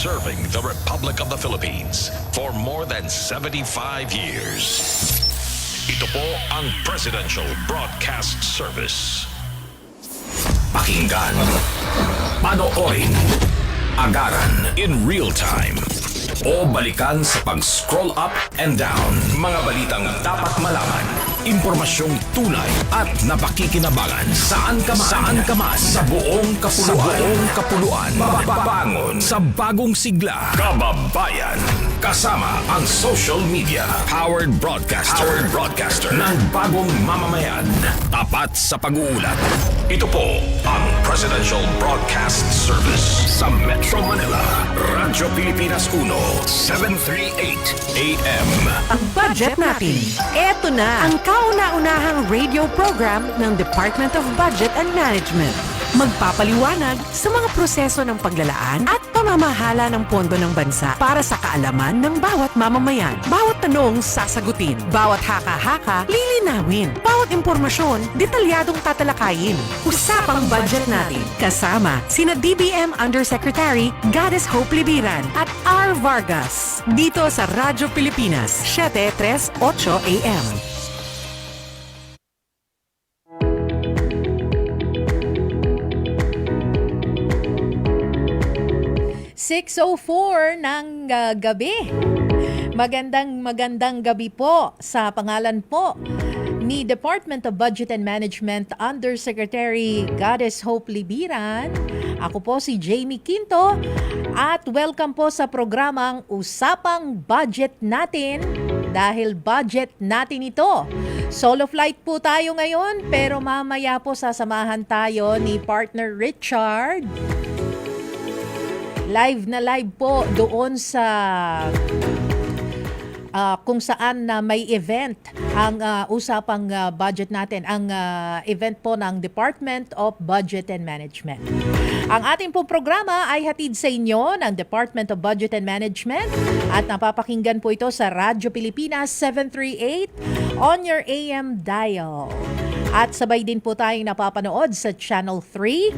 serving the Republic of the Philippines for more than 75 years. Ito po ang Presidential Broadcast Service. Pakinggan, panoorin, agaran in real time, o balikan sa pag-scroll up and down. Mga balitang dapat malaman, impormasyong tunay at napakikinabangan. Saan ka man sa buong kapuluan. Mababangon sa bagong sigla. Kababayan. Kasama ang social media. Powered broadcaster ng bagong mamamayan. Tapat sa pag-uulat. Ito po ang Presidential Broadcast Service sa Metro Manila. Radyo Pilipinas 1, 738 AM. Ang budget natin. Eto na ang kauna-unahang radio program ng Department of Budget and Management. Magpapaliwanag sa mga proseso ng paglalaan at pamamahala ng pondo ng bansa para sa kaalaman ng bawat mamamayan. Bawat tanong sasagutin. Bawat haka-haka lilinawin. Bawat impormasyon detalyadong tatalakayin. Usapang budget natin. Kasama sina DBM Undersecretary Goddess Hope Libiran at R. Vargas. Dito sa Radyo Pilipinas, 738 AM. 6:04 ng gabi. Magandang gabi po sa pangalan po ni Department of Budget and Management Undersecretary Goddess Hope Libiran. Ako po si Jamie Quinto at welcome po sa programang Usapang Budget Natin dahil budget natin ito. Solo flight po tayo ngayon pero mamaya po sasamahan tayo ni partner Richard. Live na live po doon sa kung saan na may event ang usapang budget natin, ang event po ng Department of Budget and Management. Ang ating pong programa ay hatid sa inyo ng Department of Budget and Management at napapakinggan po ito sa Radyo Pilipinas 738 on your AM dial. At sabay din po tayong napapanood sa Channel 3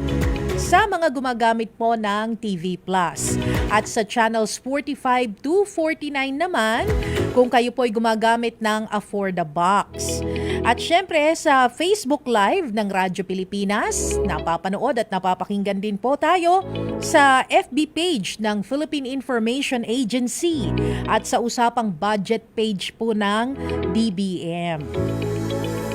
sa mga gumagamit po ng TV Plus. At sa channels 45 to 49 naman kung kayo po ay gumagamit ng For the Box. At syempre sa Facebook Live ng Radyo Pilipinas, napapanood at napapakinggan din po tayo sa FB page ng Philippine Information Agency at sa usapang budget page po ng DBM.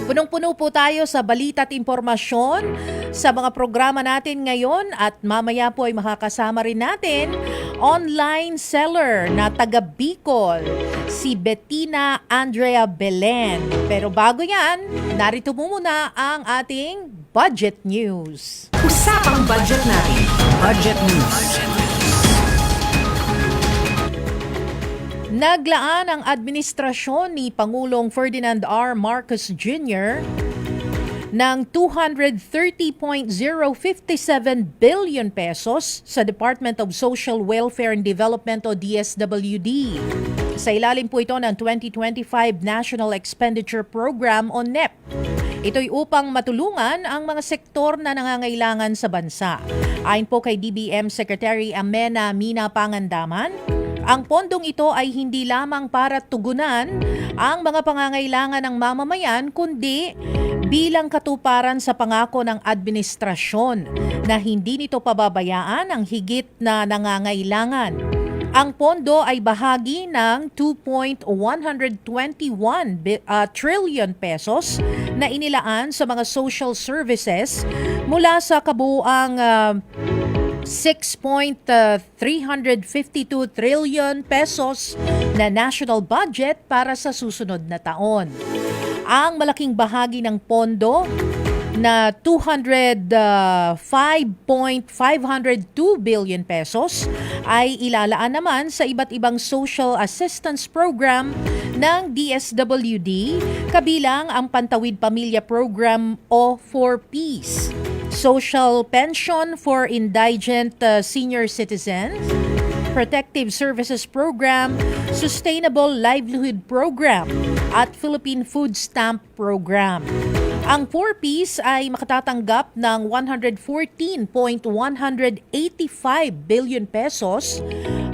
Punong-puno po tayo sa balita at impormasyon sa mga programa natin ngayon at mamaya po ay makakasama rin natin online seller na taga Bicol, si Bettina Andrea Belen. Pero bago yan, narito muna ang ating budget news. Usapang budget natin. Budget news. Naglaan ang administrasyon ni Pangulong Ferdinand R. Marcos Jr. ng 230.057 billion pesos sa Department of Social Welfare and Development o DSWD. Sa ilalim po ito ng 2025 National Expenditure Program o NEP. Ito'y upang matulungan ang mga sektor na nangangailangan sa bansa. Ayon po kay DBM Secretary Amena Mina Pangandaman, ang pondong ito ay hindi lamang para tugunan ang mga pangangailangan ng mamamayan kundi bilang katuparan sa pangako ng administrasyon na hindi nito pababayaan ang higit na nangangailangan. Ang pondo ay bahagi ng 2.121 trillion pesos na inilaan sa mga social services mula sa kabuuang 6.352 trillion pesos na national budget para sa susunod na taon. Ang malaking bahagi ng pondo na 205.502 billion pesos ay ilalaan naman sa iba't ibang social assistance program ng DSWD, kabilang ang Pantawid Pamilya Program o 4Ps, Social Pension for Indigent Senior Citizens, Protective Services Program, Sustainable Livelihood Program, at Philippine Food Stamp Program. Ang 4Ps ay makatatanggap ng 114.185 billion pesos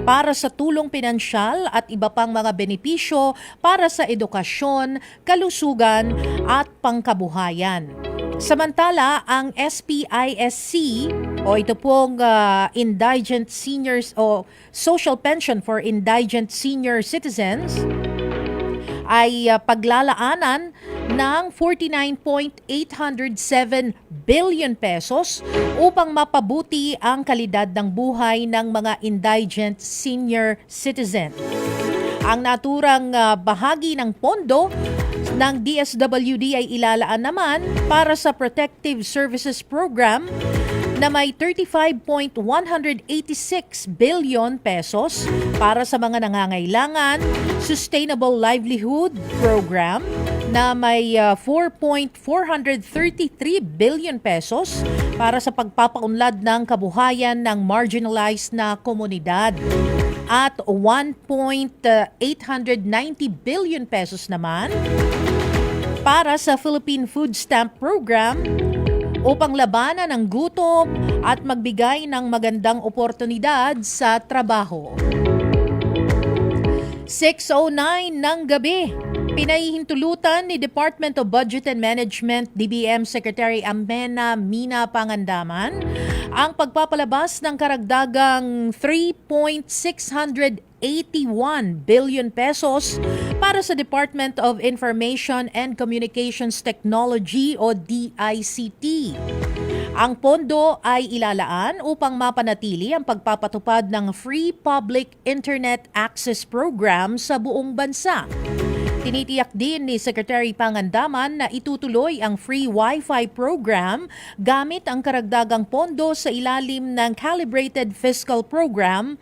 para sa tulong pinansyal at iba pang mga benepisyo para sa edukasyon, kalusugan at pangkabuhayan. Samantala, ang SPISC o ito pong Indigent Seniors o Social Pension for Indigent Senior Citizens ay paglalaanan ng 49.807 billion pesos upang mapabuti ang kalidad ng buhay ng mga indigent senior citizen. Ang naturang bahagi ng pondo ng DSWD ay ilalaan naman para sa Protective Services Program na may 35.186 billion pesos para sa mga nangangailangan, Sustainable Livelihood Program na may 4.433 billion pesos para sa pagpapaunlad ng kabuhayan ng marginalized na komunidad at 1.890 billion pesos naman para sa Philippine Food Stamp Program upang labanan ang gutom at magbigay ng magandang oportunidad sa trabaho. 6:09 ng gabi, pinahihintulutan ni Department of Budget and Management DBM Secretary Amena Mina Pangandaman ang pagpapalabas ng karagdagang 3.681 billion pesos para sa Department of Information and Communications Technology o DICT. Ang pondo ay ilalaan upang mapanatili ang pagpapatupad ng Free Public Internet Access Program sa buong bansa. Tinitiyak din ni Secretary Pangandaman na itutuloy ang free Wi-Fi program gamit ang karagdagang pondo sa ilalim ng Calibrated Fiscal Program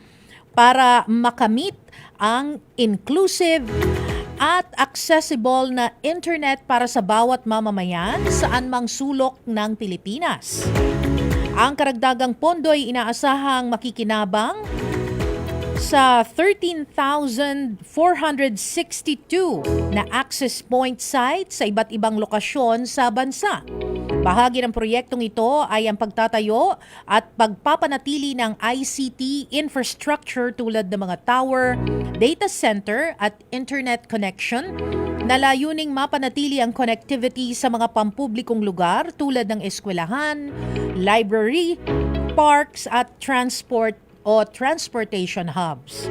para makamit ang inclusive at accessible na internet para sa bawat mamamayan saan mang sulok ng Pilipinas. Ang karagdagang pondo ay inaasahang makikinabang sa 13,462 na access point sites sa iba't ibang lokasyon sa bansa. Bahagi ng proyektong ito ay ang pagtatayo at pagpapanatili ng ICT infrastructure tulad ng mga tower, data center at internet connection na layuning mapanatili ang connectivity sa mga pampublikong lugar tulad ng eskwelahan, library, parks at transportation hubs.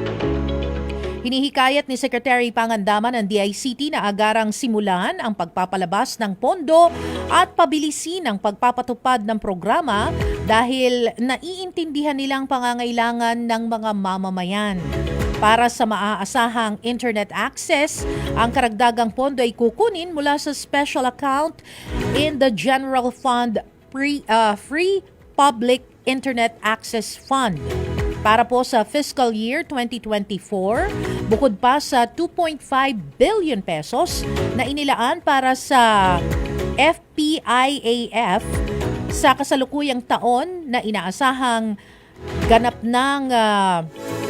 Hinihikayat ni Secretary Pangandaman ng DICT na agarang simulan ang pagpapalabas ng pondo at pabilisin ang pagpapatupad ng programa dahil naiintindihan nilang pangangailangan ng mga mamamayan. Para sa maaasahang internet access, ang karagdagang pondo ay kukunin mula sa special account in the General Fund Free Public Internet Access Fund. Para po sa fiscal year 2024, bukod pa sa 2.5 billion pesos na inilaan para sa FPIAF sa kasalukuyang taon na inaasahang ganap ng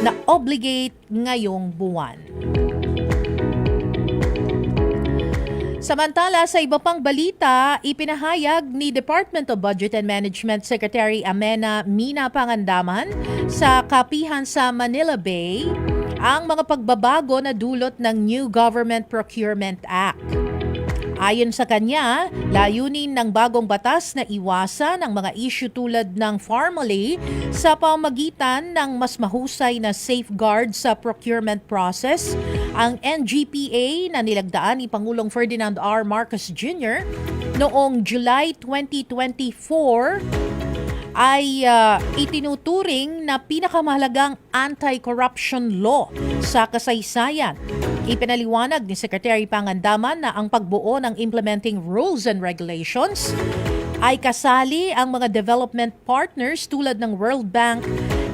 na-obligate ngayong buwan. Samantala, sa iba pang balita, ipinahayag ni Department of Budget and Management Secretary Amena Mina Pangandaman sa kapihan sa Manila Bay ang mga pagbabago na dulot ng New Government Procurement Act. Ayon sa kanya, layunin ng bagong batas na iwasan ang mga issue tulad ng formally sa pamamagitan ng mas mahusay na safeguard sa procurement process. Ang NGPA na nilagdaan ni Pangulong Ferdinand R. Marcos Jr. noong July 2024 ay itinuturing na pinakamahalagang anti-corruption law sa kasaysayan. Ipinaliwanag ni Secretary Pangandaman na ang pagbuo ng implementing rules and regulations ay kasali ang mga development partners tulad ng World Bank,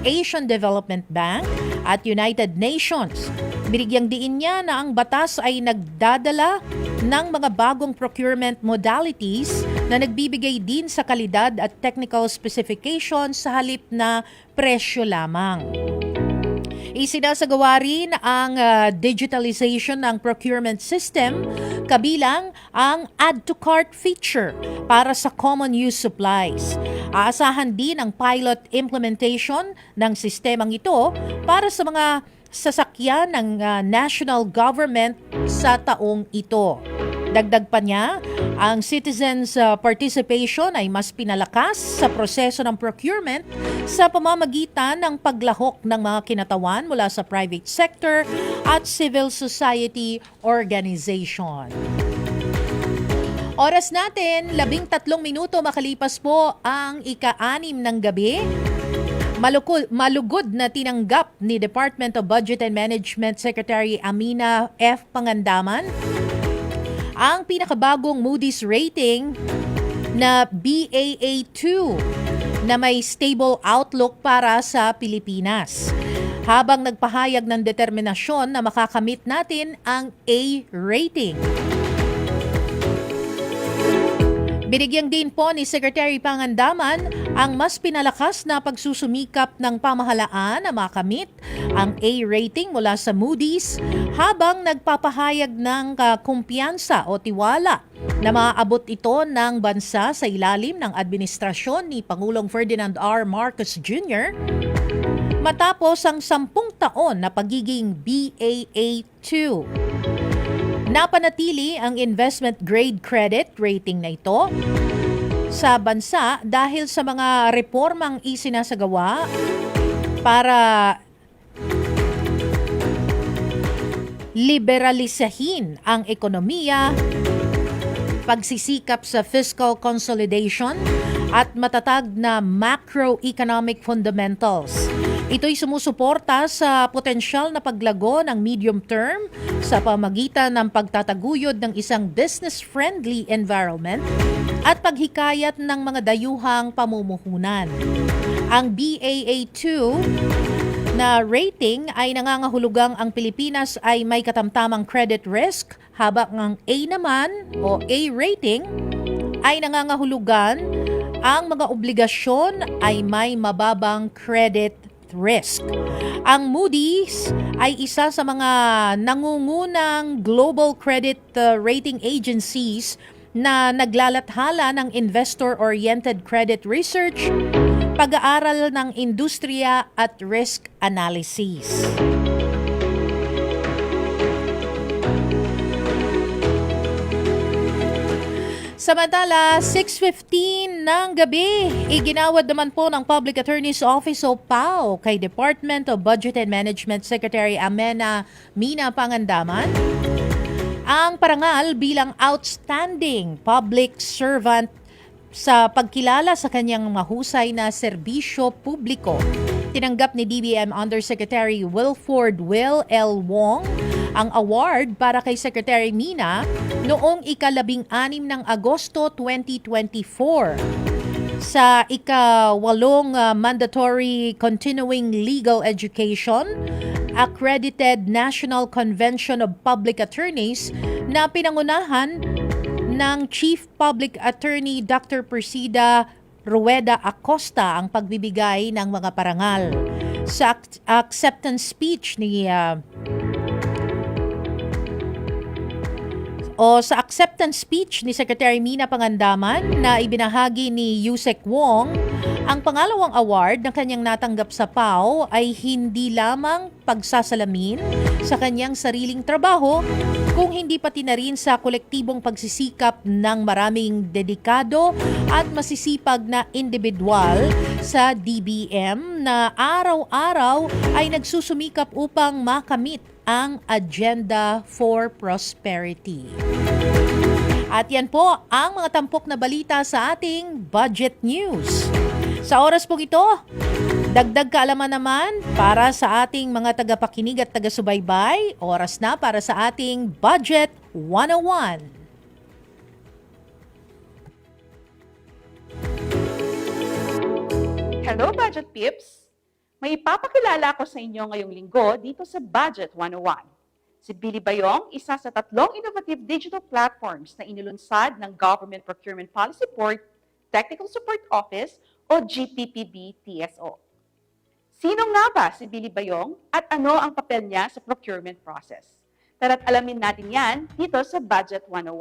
Asian Development Bank at United Nations. Binigyang diin niya na ang batas ay nagdadala ng mga bagong procurement modalities na nagbibigay din sa kalidad at technical specifications sa halip na presyo lamang. Isinasagawa rin ang digitalization ng procurement system kabilang ang add to cart feature para sa common use supplies. Aasahan din ang pilot implementation ng sistemang ito para sa mga sasakyan ng national government sa taong ito. Dagdag pa niya, ang citizens' participation ay mas pinalakas sa proseso ng procurement sa pamamagitan ng paglahok ng mga kinatawan mula sa private sector at civil society organization. Oras natin, 13 minuto makalipas po ang ika-6 ng gabi. Malugod na tinanggap ni Department of Budget and Management Secretary Amina F. Pangandaman ang pinakabagong Moody's rating na Baa2 na may stable outlook para sa Pilipinas. Habang nagpahayag ng determinasyon na makakamit natin ang A rating. Binigyan din po ni Secretary Pangandaman ang mas pinalakas na pagsusumikap ng pamahalaan na makamit ang A rating mula sa Moody's habang nagpapahayag ng kumpiyansa o tiwala na maaabot ito ng bansa sa ilalim ng administrasyon ni Pangulong Ferdinand R. Marcos Jr. matapos ang 10 taon na pagiging Baa2. Napanatili ang investment grade credit rating na ito sa bansa dahil sa mga reformang isinasagawa para liberalisahin ang ekonomiya, pagsisikap sa fiscal consolidation at matatag na macroeconomic fundamentals. Ito'y sumusuporta sa potensyal na paglago ng medium term sa pamagitan ng pagtataguyod ng isang business-friendly environment at paghikayat ng mga dayuhang pamumuhunan. Ang Baa2 na rating ay nangangahulugang ang Pilipinas ay may katamtamang credit risk, habang ang A naman o A rating ay nangangahulugan ang mga obligasyon ay may mababang credit risk. Ang Moody's ay isa sa mga nangungunang global credit rating agencies na naglalathala ng investor-oriented credit research, pag-aaral ng industriya at risk analysis. Samantala, 6:15 ng gabi, iginawad naman po ng Public Attorney's Office o PAO kay Department of Budget and Management Secretary Mina Pangandaman ang parangal bilang outstanding public servant sa pagkilala sa kanyang mahusay na serbisyo publiko. Tinanggap ni DBM Undersecretary Wilford Will L. Wong ang award para kay Secretary Mina noong ika-16 ng Agosto 2024 sa ika-8 Mandatory Continuing Legal Education Accredited National Convention of Public Attorneys na pinangunahan ng Chief Public Attorney Dr. Persida Rueda Acosta ang pagbibigay ng mga parangal. Sa acceptance speech ni Secretary Mina Pangandaman na ibinahagi ni Yusek Wong, ang pangalawang award na kanyang natanggap sa PAO ay hindi lamang pagsasalamin sa kanyang sariling trabaho, kung hindi pati na rin sa kolektibong pagsisikap ng maraming dedikado at masisipag na individual sa DBM na araw-araw ay nagsusumikap upang makamit ang Agenda for Prosperity. At yan po ang mga tampok na balita sa ating Budget News. Sa oras po ito, dagdag kaalaman naman para sa ating mga tagapakinig at taga-subaybay, oras na para sa ating Budget 101. Hello, Budget Peeps! May ipapakilala ko sa inyo ngayong linggo dito sa Budget 101. Si Billy Bayong, isa sa 3 innovative digital platforms na inilunsad ng Government Procurement Policy Board Technical Support Office o GPPB-TSO. Sino nga ba si Billy Bayong at ano ang papel niya sa procurement process? Tara't alamin natin yan dito sa Budget 101.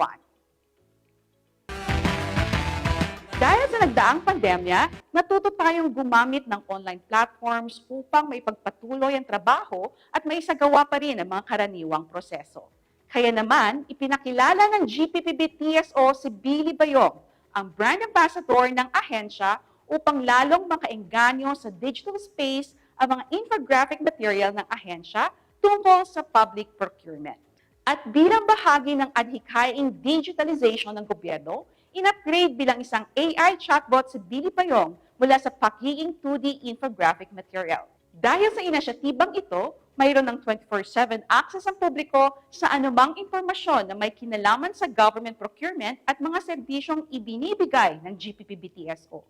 Dahil sa nagdaang pandemya, natuto tayong gumamit ng online platforms upang maipagpatuloy ang trabaho at maisagawa pa rin ang mga karaniwang proseso. Kaya naman, ipinakilala ng GPPB-TSO si Billy Bayong, ang brand ambassador ng ahensya upang lalong makaengganyo sa digital space ang mga infographic material ng ahensya tungkol sa public procurement. At bilang bahagi ng adhikaing digitalization ng gobyerno, in-upgrade bilang isang AI chatbot si Billy Bayong mula sa pagiging 2D infographic material. Dahil sa inisyatibang ito, mayroon ng 24/7 access ang publiko sa anumang impormasyon na may kinalaman sa government procurement at mga serbisyong ibinibigay ng GPPB-TSO.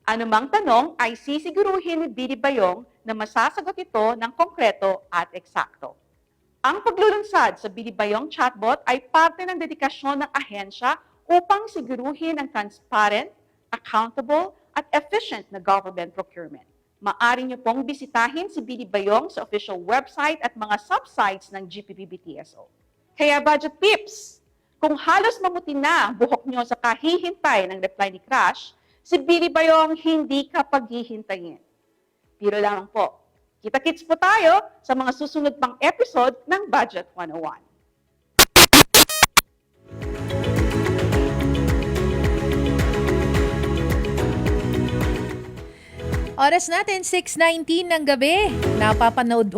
Anumang tanong ay sisiguruhin ni Billy Bayong na masasagot ito ng konkreto at eksakto. Ang paglulunsad sa Billy Bayong chatbot ay parte ng dedikasyon ng ahensya upang siguruhin ang transparent, accountable, at efficient na government procurement. Maaari niyo pong bisitahin si Billy Bayong sa official website at mga subsites ng GPPB-TSO. Kaya Budget Pips, kung halos mamuti na ang buhok niyo sa kahihintay ng reply ni Crash, si Billy Bayong hindi ka paghihintayin. Biro lamang po. Kita-kits po tayo sa mga susunod pang episode ng Budget 101. Oras natin, 6:19 ng gabi. Napanood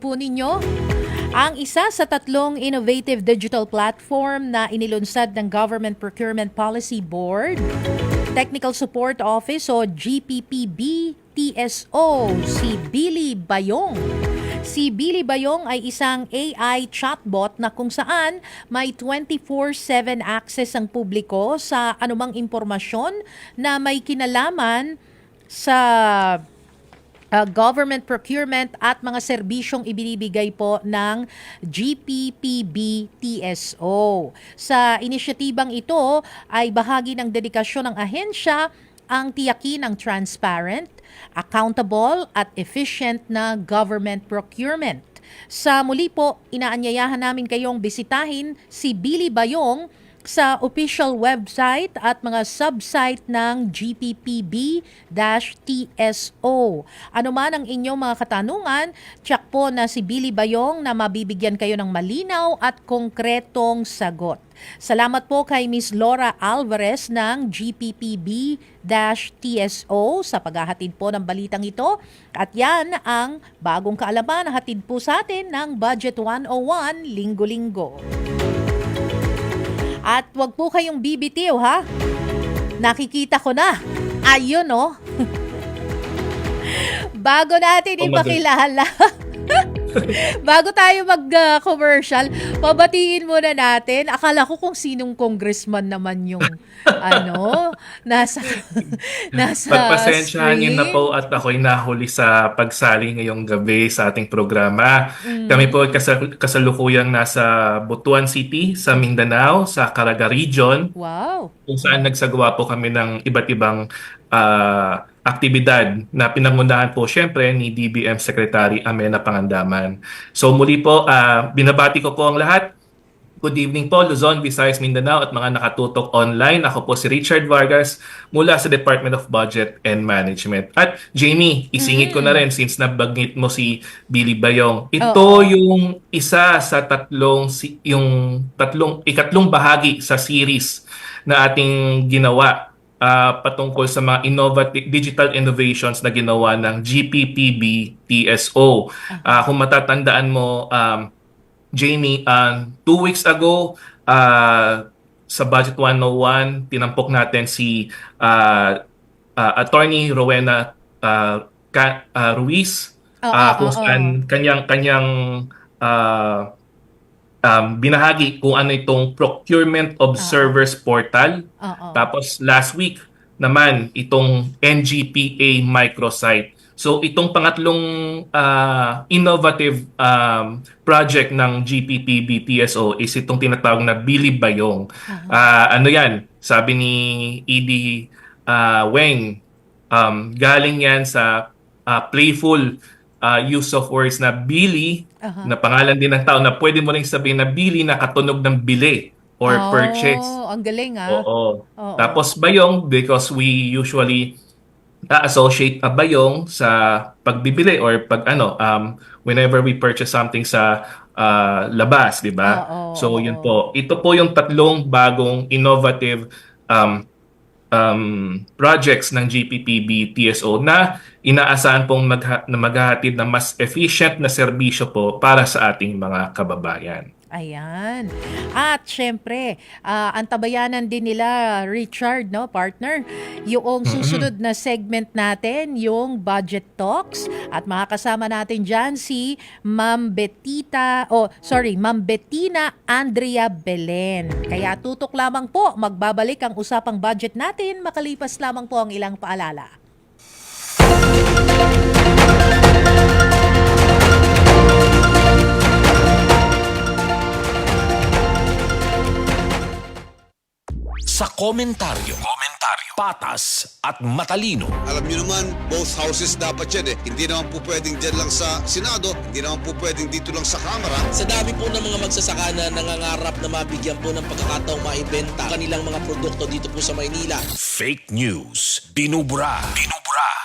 po ninyo ang isa sa tatlong innovative digital platform na inilunsad ng Government Procurement Policy Board, Technical Support Office o GPPB-TSO, si Billy Bayong. Si Billy Bayong ay isang AI chatbot na kung saan may 24/7 access ang publiko sa anumang impormasyon na may kinalaman sa government procurement at mga serbisyong ibinibigay po ng GPPB-TSO. Sa inisyatibang ito ay bahagi ng dedikasyon ng ahensya ang tiyakin ng transparent, accountable at efficient na government procurement. Sa muli po, inaanyayahan namin kayong bisitahin si Billy Bayong sa official website at mga subsite ng GPPB-TSO. Ano man ang inyong mga katanungan, tsak po na si Billy Bayong na mabibigyan kayo ng malinaw at konkretong sagot. Salamat po kay Ms. Laura Alvarez ng GPPB-TSO sa paghahatid po ng balitang ito. At yan ang bagong kaalaman na hatid po sa atin ng Budget 101 linggo-linggo. At wag po kayong bibitiw, ha? Nakikita ko na. Ayun, oh. Bago natin ipakilala. Bago tayo mag-commercial, pabatiin muna natin. Akala ko kung sinong congressman naman yung nasa Pagpasensyahan niyo na screen. po at ako'y nahuli sa pagsali ngayong gabi sa ating programa. Kami po kasalukuyang nasa Butuan City, sa Mindanao, sa Caraga Region, Wow. kung saan nagsagawa po kami ng iba't ibang aktibidad na pinangunahan po syempre ni DBM Secretary Amena Pangandaman. So muli po, binabati ko po ang lahat. Good evening po, Luzon, Visayas, Mindanao at mga nakatutok online. Ako po si Richard Vargas mula sa Department of Budget and Management. At Jamie, isingit ko na rin since nabanggit mo si Billy Bayong. Ito yung isa sa ikatlong bahagi sa series na ating ginawa patungkol sa mga digital innovations na ginawa ng GPPB-TSO. Kung matatandaan mo, Jamie, 2 weeks ago, sa Budget 101, tinampok natin si Attorney Rowena Ruiz, kung saan kanyang binahagi kung ano itong Procurement Observers Portal. Tapos last week naman itong NGPA microsite. So itong pangatlong innovative project ng GPPB-TSO is itong tinatawag na Billy Bayong. Ano yan? Sabi ni ED Weng, galing yan sa playful use of words na Billy, na pangalan din ng tao, na pwede mo rin sabihin na Billy na katunog ng bili or purchase. Oh, ang galing Oo. Oo. Tapos bayong, because we usually associate a bayong sa pagbibili or whenever we purchase something sa labas, di ba? Oo, So oo. yun po. Ito po yung tatlong bagong innovative projects ng GPPB TSO na inaasahan pong na maghahatid ng mas efficient na serbisyo po para sa ating mga kababayan. Ayan. At syempre, antabayanan din nila, Richard, no, partner, yung susunod na segment natin, yung Budget Talks. At makakasama natin dyan si Ma'am Bettina Andrea Belen. Kaya tutok lamang po, magbabalik ang usapang budget natin, makalipas lamang po ang ilang paalala. Sa komentaryo, patas at matalino. Alam nyo naman, both houses dapat yan eh. Hindi naman po pwedeng dyan lang sa Senado, hindi naman po pwedeng dito lang sa Kamara. Sa dami po ng mga magsasaka na nangangarap na mabigyan po ng pagkakataong maibenta kanilang mga produkto dito po sa Maynila. Fake news, binubura,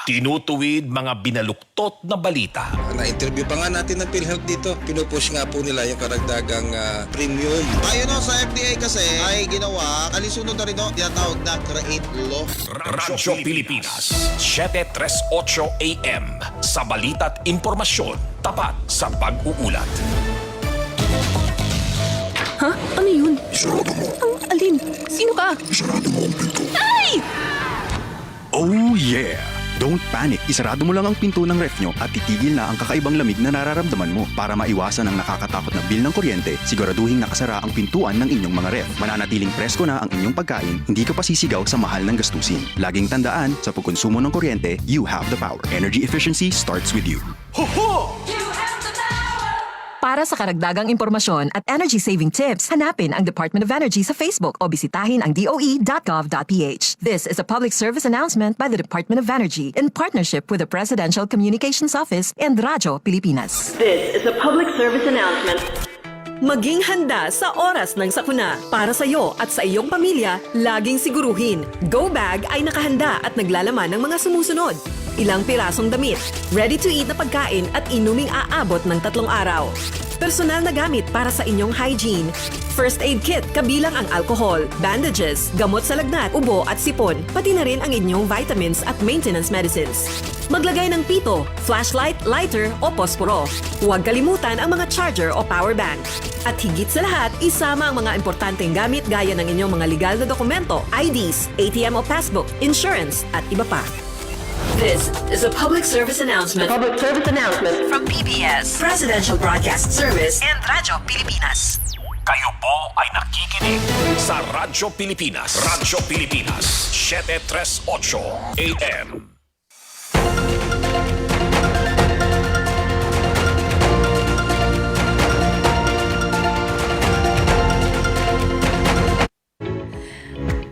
tinutuwid mga binaluktot na balita. Na-interview pa nga natin ng PhilHealth dito. Pinupush nga po nila yung karagdagang premium. Tayo no, sa FDA kasi ay ginawa, alisunod na rin no, tinatawag na create law. Radyo Pilipinas, 7:38 AM. Sa balita't impormasyon, tapat sa pag-uulat. Ha? Ano yun? Isarado mo. Ang alin? Sino ka? Isarado mo ang pinto. Ay! Oh yeah! Don't panic. Isarado mo lang ang pinto ng ref nyo at titigil na ang kakaibang lamig na nararamdaman mo. Para maiwasan ang nakakatakot na bill ng kuryente, siguraduhin nakasara ang pintuan ng inyong mga ref. Mananatiling presko na ang inyong pagkain, hindi ka pa sisigaw sa mahal ng gastusin. Laging tandaan, sa pagkonsumo ng kuryente, you have the power. Energy efficiency starts with you. Para sa karagdagang impormasyon at energy-saving tips, hanapin ang Department of Energy sa Facebook o bisitahin ang doe.gov.ph. This is a public service announcement by the Department of Energy in partnership with the Presidential Communications Office and Radyo Pilipinas. This is a public service announcement. Maging handa sa oras ng sakuna. Para sa iyo at sa iyong pamilya, laging siguruhin. Go Bag ay nakahanda at naglalaman ng mga sumusunod. Ilang pirasong damit, ready-to-eat na pagkain at inuming aabot ng 3 araw. Personal na gamit para sa inyong hygiene. First aid kit kabilang ang alcohol, bandages, gamot sa lagnat, ubo at sipon, pati na rin ang inyong vitamins at maintenance medicines. Maglagay ng pito, flashlight, lighter o posporo. Huwag kalimutan ang mga charger o power bank. At higit sa lahat, isama ang mga importanteng gamit gaya ng inyong mga legal na dokumento, IDs, ATM o passbook, insurance at iba pa. This is a public service announcement. Public service announcement From PBS, Presidential Broadcast Service and Radyo Pilipinas. Kayo po ay nakikinig sa Radyo Pilipinas. Radyo Pilipinas, 7:38 AM.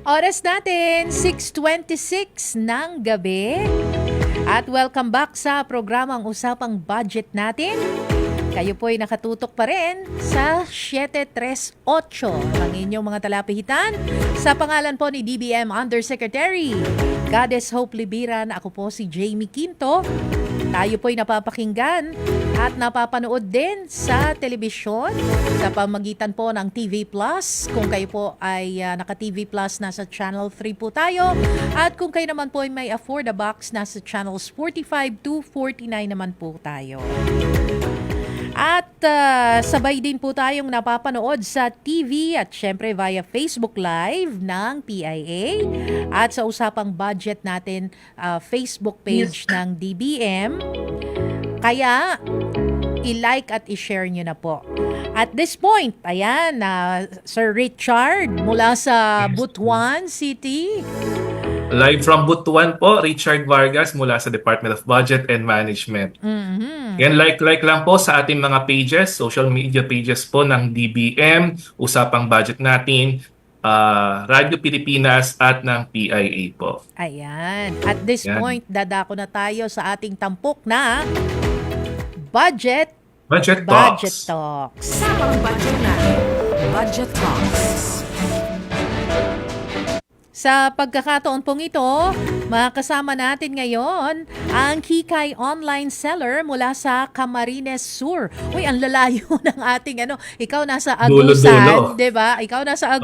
Oras natin, 6:26 ng gabi. At welcome back sa programang Usapang Budget natin. Kayo po'y nakatutok pa rin sa 738 ang inyong mga talapihitan. Sa pangalan po ni DBM Undersecretary Goddess Hope Libiran, ako po si Jamie Quinto. Tayo po'y napapakinggan at napapanood din sa telebisyon sa pamagitan po ng TV Plus. Kung kayo po ay naka-TV Plus, nasa Channel 3 po tayo. At kung kayo naman po ay may afford a box, nasa Channels 45 to 49 naman po tayo. At sabay din po tayong napapanood sa TV at syempre via Facebook Live ng PIA at sa usapang budget natin Facebook page ng DBM. Kaya i-like at i-share nyo na po. At this point, ayan, Sir Richard mula sa Butuan City. Live from Butuan po, Richard Vargas mula sa Department of Budget and Management. Yan, like lang po sa ating mga pages, social media pages po ng DBM, Usapang Budget natin, Radyo Pilipinas at ng PIA po. Ayan. At this point, dadako na tayo sa ating tampok na Budget Budget Talks. Samang budget natin. Budget Talks. Sa pagkakataon pong ito, makakasama natin ngayon ang Kikay online seller mula sa Camarines Sur. Uy, ang lalayo ng ating ikaw nasa Agusan, Dulo-dulo. 'di ba? Ikaw nasa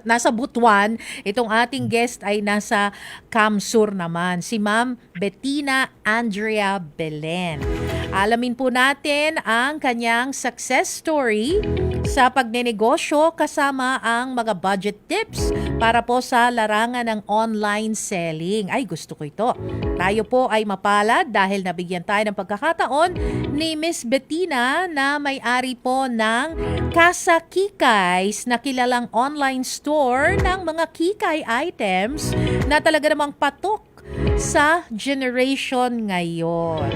nasa Butuan, itong ating guest ay nasa Camsur naman, si Ma'am Bettina Andrea Belen. Alamin po natin ang kanyang success story sa pagnenegosyo kasama ang mga budget tips para po sa larangan ng online selling. Ay, gusto ko ito. Tayo po ay mapalad dahil nabigyan tayo ng pagkakataon ni Miss Bettina na may-ari po ng Casa Kikays na kilalang online store ng mga Kikay items na talaga namang patok sa generation ngayon.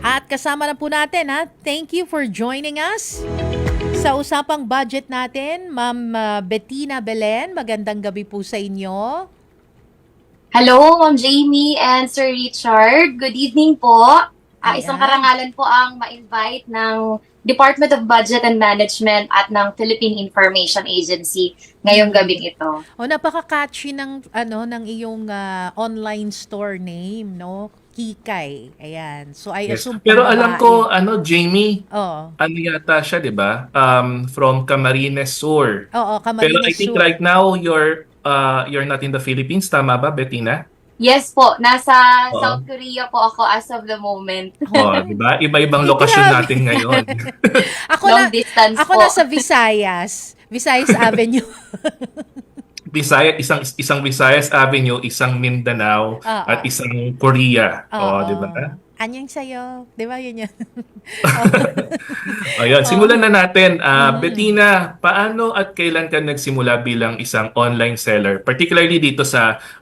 At kasama na po natin, thank you for joining us sa usapang budget natin, Ma'am Bettina Belen. Magandang gabi po sa inyo. Hello, Ma'am Jamie and Sir Richard. Good evening po. Isang karangalan po ang ma-invite ng Department of Budget and Management at ng Philippine Information Agency ngayong gabing ito. Napaka-catchy ng ng iyong online store name, no? Kikay. Ayan. So I assume Pero alam ko Jamie, Oo. ano yata siya, 'di ba? From Camarines Sur. Oo, Pero Camarines I think Sur. right now you're not in the Philippines, tama ba, Bettina? Yes po, nasa Oo. South Korea po ako as of the moment. Oh, 'di ba? Iba-ibang lokasyon natin ngayon. Ako Long distance ako po. nasa Visayas. Visayas Avenue. Isang Visayas Avenue, isang Mindanao, Oo. at isang Korea. Oh, 'di ba? Anyang sa'yo. Di ba yun yun? Ayun, simulan na natin. Bettina, paano at kailan ka nagsimula bilang isang online seller? Particularly dito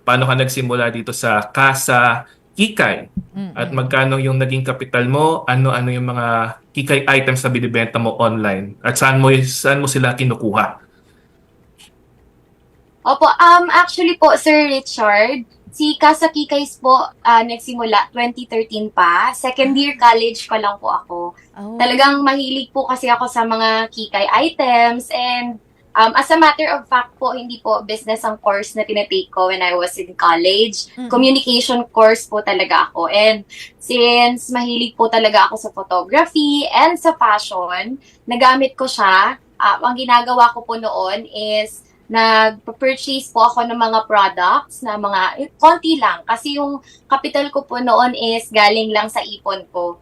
paano ka nagsimula dito sa Casa Kikay? At magkano yung naging kapital mo? Ano-ano yung mga Kikay items na binibenta mo online? At saan mo sila kinukuha? Opo, actually po, Sir Richard, si Casa Kikays po nagsimula 2013 pa. Second year college pa lang po ako. Oh. Talagang mahilig po kasi ako sa mga Kikay items and as a matter of fact po, hindi po business ang course na tinatake ko when I was in college. Communication course po talaga ako. And since mahilig po talaga ako sa photography and sa fashion, nagamit ko siya. Ang ginagawa ko po noon is nag-purchase po ako ng mga products na konti lang. Kasi yung capital ko po noon is galing lang sa ipon ko.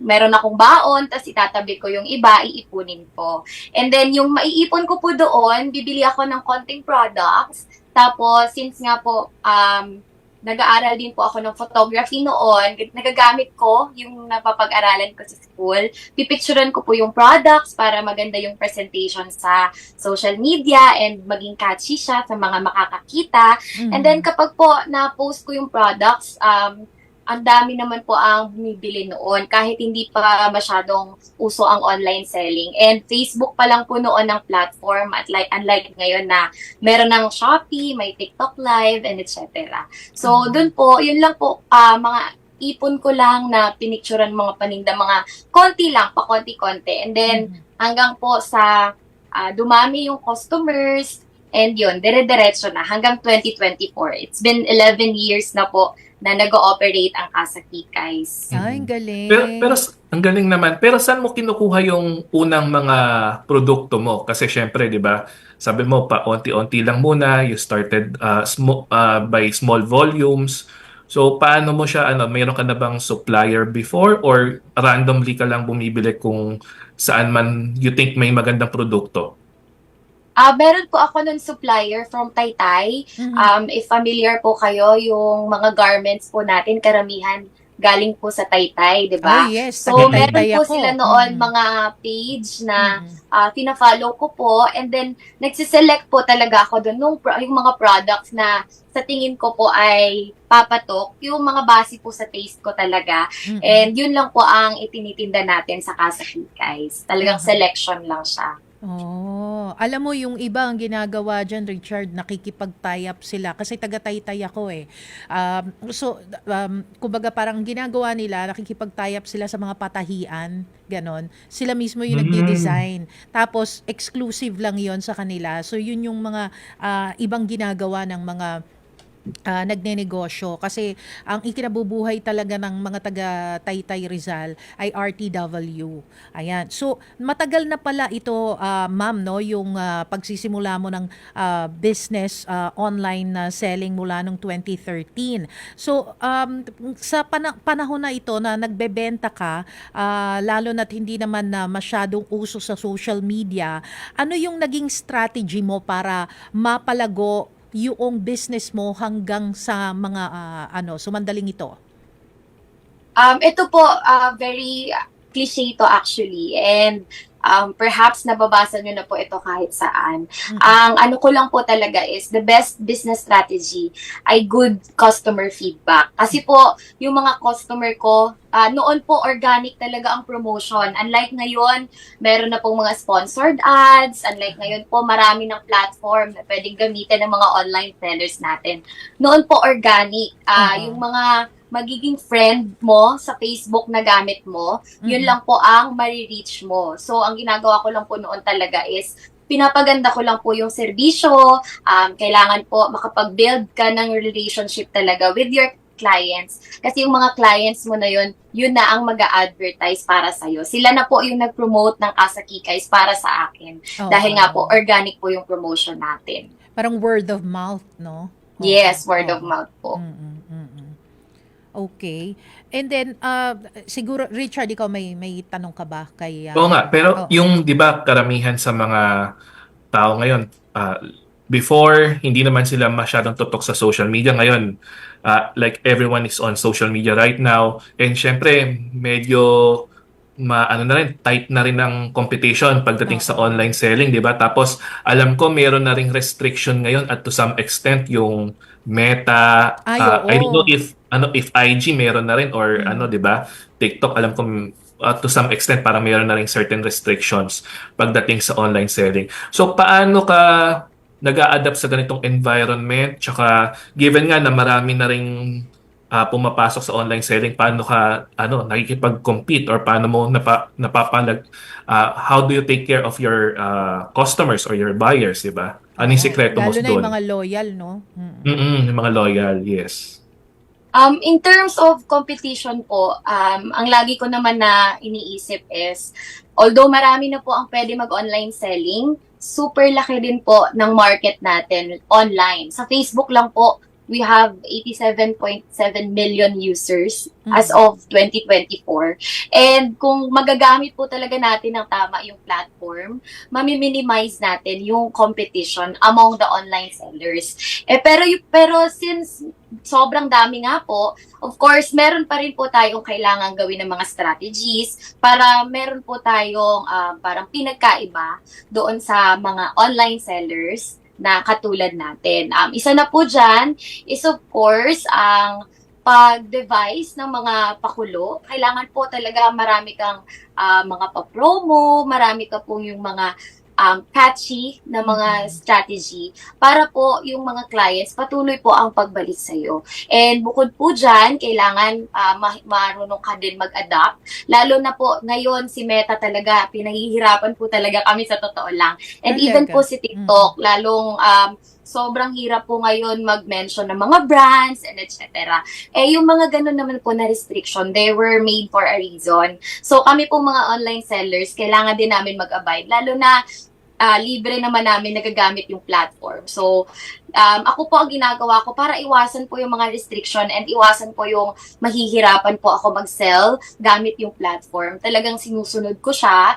Meron akong baon, tapos itatabi ko yung iba, iipunin ko. And then yung maiipon ko po doon, bibili ako ng konting products. Tapos since nga po, nag-aaral din po ako ng photography noon. Nagagamit ko yung napapag-aralan ko sa school. Pipicturean ko po yung products para maganda yung presentation sa social media and maging catchy siya sa mga makakakita. And then kapag po na-post ko yung products, ang dami naman po ang bumibili noon kahit hindi pa masyadong uso ang online selling. And Facebook pa lang po noon ang platform at unlike ngayon na meron ng Shopee, may TikTok Live, and etc. So, dun po, yun lang po, mga ipon ko lang na pinicturean mga paninda, mga konti lang, pa konti-konti. And then, hanggang po sa dumami yung customers, and yun, dire-diretso na hanggang 2024. It's been 11 years na po na nag-ooperate ang Casa Kikays. Ay, ang galing. Pero ang galing naman. Pero saan mo kinukuha yung unang mga produkto mo? Kasi syempre, 'di ba? Sabi mo pa onti-onti lang muna, you started by small volumes. So paano mo siya mayroon ka na bang supplier before or randomly ka lang bumibili kung saan man you think may magandang produkto? Meron po ako ng supplier from Taytay. If familiar po kayo, yung mga garments po natin, karamihan galing po sa Taytay, di ba? Oh, yes. So, Taga-Taytay meron po ako. sila noon mga page na pina-follow ko po and then nagsiselect po talaga ako doon yung mga products na sa tingin ko po ay papatok, yung mga base po sa taste ko talaga. And yun lang po ang itinitinda natin sa Casa Kikays. Talagang selection lang siya. Alam mo yung iba ang ginagawa diyan, Richard, nakikipag-tie up sila kasi taga-Taytay ako eh. Kumbaga parang ginagawa nila, nakikipag-tie up sila sa mga patahian, ganon. Sila mismo yung nagdi-design. Tapos exclusive lang 'yon sa kanila. So yun yung mga ibang ginagawa ng mga nagnenegosyo kasi ang ikinabubuhay talaga ng mga taga Taytay Rizal ay RTW. Ayan. So matagal na pala ito, ma'am, no, yung pagsisimula mo ng business online na selling mula nung 2013. So sa panahon na ito na nagbebenta ka, lalo na't hindi naman na masyadong uso sa social media, ano yung naging strategy mo para mapalago yung business mo hanggang sa mga sumandaling ito? Ito po, very cliche to actually. And perhaps nababasa nyo na po ito kahit saan. Ang ano ko lang po talaga is the best business strategy ay good customer feedback. Kasi po, yung mga customer ko, noon po organic talaga ang promotion. Unlike ngayon, meron na pong mga sponsored ads. Unlike ngayon po, marami ng platform na pwedeng gamitin ng mga online sellers natin. Noon po organic. Yung mga magiging friend mo sa Facebook na gamit mo, yun lang po ang marireach mo. So, ang ginagawa ko lang po noon talaga is pinapaganda ko lang po yung serbisyo. Kailangan po makapag-build ka ng relationship talaga with your clients. Kasi yung mga clients mo na yun na ang mag-a-advertise para sa'yo. Sila na po yung nag-promote ng Asa Kikays para sa akin. Dahil nga po, organic po yung promotion natin. Parang word of mouth, no? Yes, word of mouth po. Okay. And then, siguro, Richard, ikaw may tanong ka ba kay... Oo nga, pero yung, di ba, karamihan sa mga tao ngayon, before, hindi naman sila masyadong tutok sa social media. Ngayon, like everyone is on social media right now. And syempre, medyo tight na rin ang competition pagdating sa online selling, di ba? Tapos, alam ko, meron na ring restriction ngayon at to some extent yung Meta. I don't know if IG meron na rin or di ba? TikTok, alam ko to some extent parang meron na ring certain restrictions pagdating sa online selling. So, paano ka nag-a-adapt sa ganitong environment? Tsaka, given nga na marami na ring pumapasok sa online selling, paano ka nakikipag-compete or paano mo how do you take care of your customers or your buyers, di ba? Ano yung sikreto mo doon? Lalo na yung doon? mga loyal, no? Yung mga loyal, yes. In terms of competition po, ang lagi ko naman na iniisip is, although marami na po ang pwede mag-online selling, super laki din po ng market natin online. Sa Facebook lang po, we have 87.7 million users as of 2024. And kung magagamit po talaga natin ng tama yung platform, mami-minimize natin yung competition among the online sellers. Pero since sobrang dami nga po, of course, meron pa rin po tayong kailangan gawin ng mga strategies para meron po tayong parang pinagkaiba doon sa mga online sellers na katulad natin. Isa na po dyan is of course ang pag-devise ng mga pakulo. Kailangan po talaga marami kang mga pa-promo, marami ka po yung mga catchy na mga strategy para po yung mga clients patuloy po ang pagbalik sa'yo. And bukod po dyan, kailangan marunong ka din mag-adapt. Lalo na po ngayon si Meta talaga, pinahihirapan po talaga kami sa totoo lang. And even po si TikTok, lalong sobrang hirap po ngayon mag-mention ng mga brands and etc. Yung mga ganun naman po na restriction, they were made for a reason. So kami po mga online sellers, kailangan din namin mag-abide. Lalo na libre naman namin nagagamit yung platform. So, ako po ang ginagawa ko para iwasan po yung mga restriction and iwasan po yung mahihirapan po ako mag-sell gamit yung platform. Talagang sinusunod ko siya.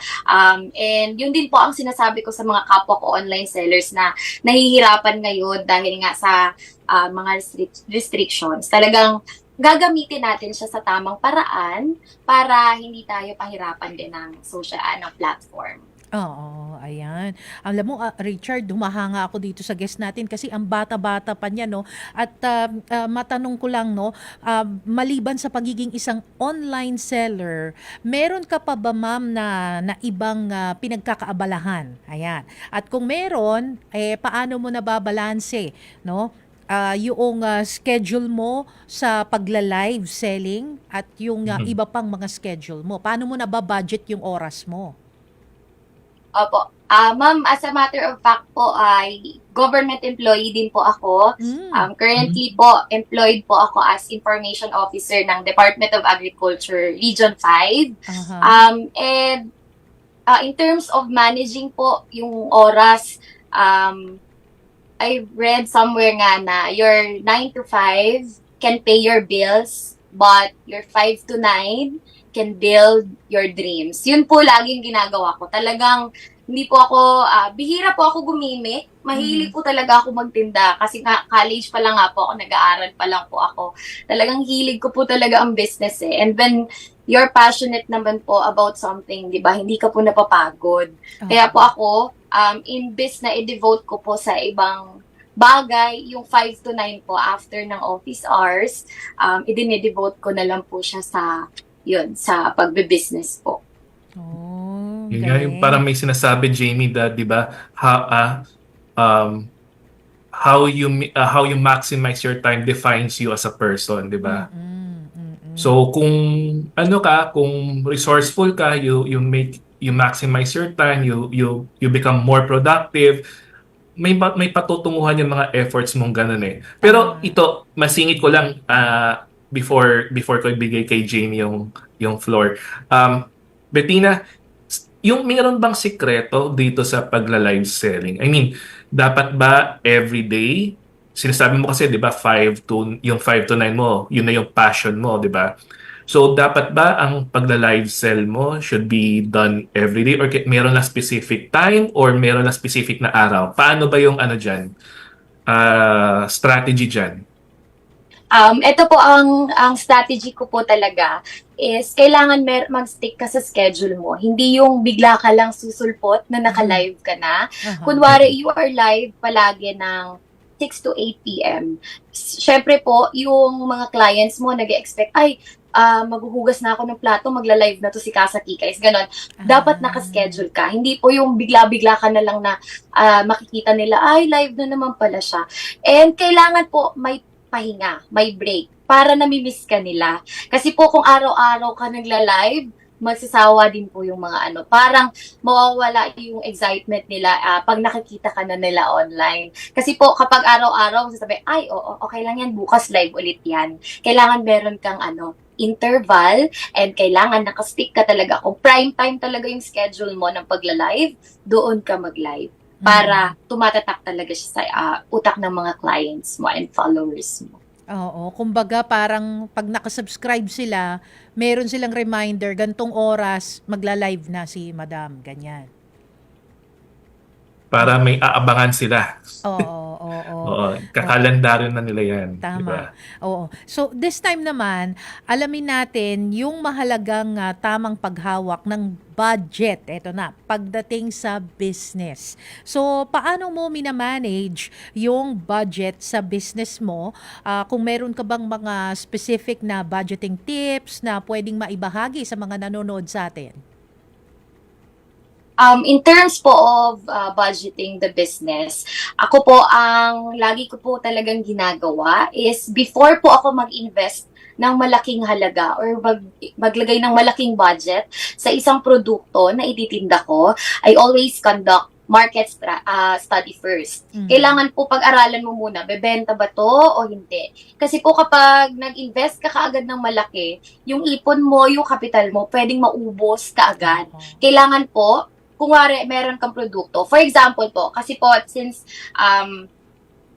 And yun din po ang sinasabi ko sa mga kapwa ko online sellers na nahihirapan ngayon dahil nga sa mga restrictions. Talagang gagamitin natin siya sa tamang paraan para hindi tayo pahirapan din ng social ng platform. Oo. Ayan. Alam mo, Richard, humahanga ako dito sa guest natin kasi ang bata-bata pa niya, no? At matanong ko lang, no, maliban sa pagiging isang online seller, meron ka pa ba, ma'am, na ibang pinagkakaabalahan? Ayan. At kung meron, paano mo nababalanse, no? Yung schedule mo sa pagla-live selling at yung iba pang mga schedule mo. Paano mo nababudget yung oras mo? Opo. Ma'am, as a matter of fact po, ay government employee din po ako. Currently po, employed po ako as information officer ng Department of Agriculture Region 5. And in terms of managing po yung oras, I read somewhere nga na your 9 to 5 can pay your bills, but your 5 to 9 can build your dreams. Yun po laging ginagawa ko. Talagang hindi po ako, bihira po ako gumimik. Mahilig po talaga ako magtinda. Kasi nga, college pa lang nga po ako, nag-aaral pa lang po ako. Talagang hilig ko po talaga ang business eh. And when you're passionate naman po about something, di ba, hindi ka po napapagod. Kaya po ako, imbes na i-devote ko po sa ibang bagay, yung 5 to 9 po after ng office hours, i-devote ko na lang po siya sa pagbe-business po. Yun nga, yung parang may sinasabi, Jamie, that, di ba, how you maximize your time defines you as a person, di ba? So kung kung resourceful ka, you maximize your time, you become more productive. May patutunguhan yung mga efforts mong ganun eh. Pero ito, masingit ko lang before ko ibigay kay Jamie yung floor. Bettina, yung mayroon bang sikreto dito sa pagla-live selling? I mean, dapat ba everyday? Sinasabi mo kasi, 'di ba, 5 to 9 mo, yun na yung passion mo, 'di ba? So dapat ba ang pagla-live sell mo should be done everyday, or meron na specific time or meron na specific na araw? Paano ba yung diyan? Strategy diyan? Ito po ang strategy ko po talaga is kailangan mag-stick ka sa schedule mo. Hindi yung bigla ka lang susulpot na naka-live ka na. Kunwari, you are live palagi ng 6 to 8 p.m. Siyempre po, yung mga clients mo nag-expect, maghuhugas na ako ng plato, magla-live na to si Casa Kikays, ganon. Dapat naka-schedule ka. Hindi po yung bigla-bigla ka na lang na makikita nila, live na naman pala siya. And kailangan po may pahinga, may break, para namimiss ka nila. Kasi po kung araw-araw ka nagla-live, magsasawa din po yung mga parang mawawala yung excitement nila pag nakikita ka na nila online. Kasi po kapag araw-araw, sasabi, okay lang yan, bukas live ulit yan. Kailangan meron kang interval, and kailangan nakastick ka talaga. Kung prime time talaga yung schedule mo ng pagla-live, doon ka mag-live. Para tumatatak talaga siya sa utak ng mga clients mo and followers mo. Oo, kumbaga parang pag nakasubscribe sila, meron silang reminder, gantong oras, magla-live na si Madam, ganyan. Para may aabangan sila. Oo. Kakalendaryo na nila yan. Tama. Diba? Oo. So this time naman, alamin natin yung mahalagang tamang paghawak ng budget. Ito na, pagdating sa business. So paano mo minamanage yung budget sa business mo? Kung meron ka bang mga specific na budgeting tips na pwedeng maibahagi sa mga nanonood sa atin? In terms po of budgeting the business, ako po ang lagi ko po talagang ginagawa is before po ako mag-invest ng malaking halaga or maglagay ng malaking budget sa isang produkto na ititinda ko, I always conduct market study first. Kailangan po pag-aralan mo muna, bebenta ba to o hindi? Kasi po kapag nag-invest ka kaagad ng malaki, yung ipon mo, yung capital mo, pwedeng maubos kaagad. Kailangan po, kung meron kang produkto. For example po, kasi po since